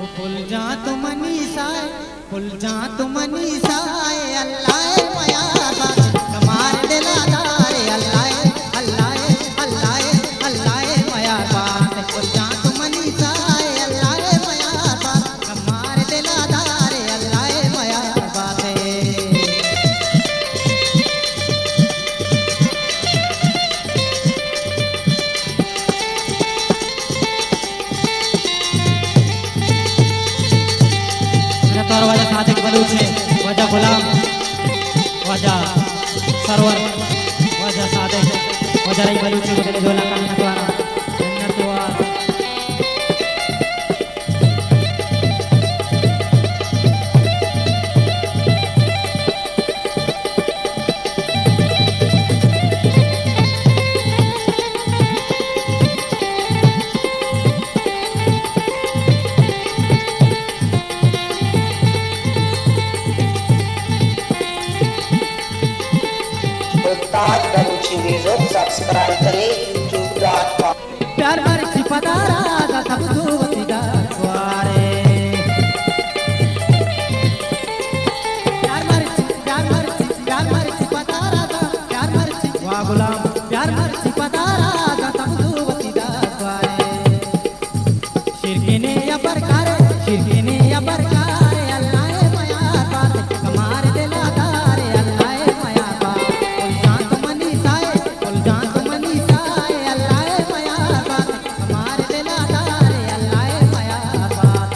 ओ full जा तो Manisha full जा तो मनीषा अल्लाह माया बात कमार दिलादार अल्लाह अल्लाह अल्लाह अल्लाह माया बात फुल जा तो मनीषा अल्लाह माया बात कमार दिलादार अल्लाह माया बात और वजह सादिक बलूच है वजह गुलाम वजह सरवर वजह सादिक वजह रही बलूच को तेरे झोला का नटवारा नटवारा ताज बलूची म्यूजिक सब्सक्राइब करें youtube.com प्यार मर्ची पदारा दा सब सुवती दा द्वारे प्यार मर्ची पदारा दा प्यार मर्ची वाह गुलाम प्यार मर्ची पदारा दा सब सुवती दा द्वारे शिरकिने या बरकार अल्लाह माया बात कमार दिलादार अल्लाह माया बात कुल जान मनीषा अल्लाह माया बात कमार दिलादार अल्लाह माया बात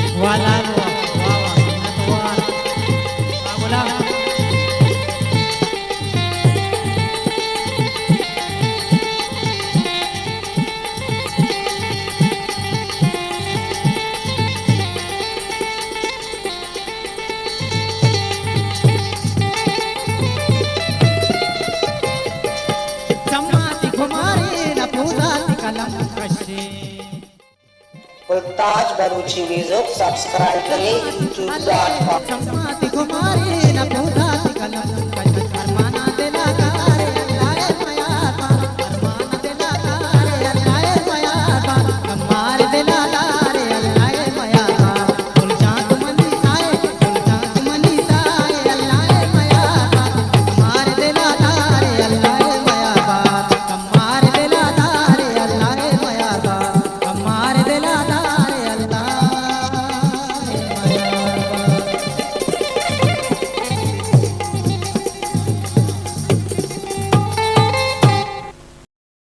गुलाम ताज बलूची म्यूजिक सब्सक्राइब करें youtube.com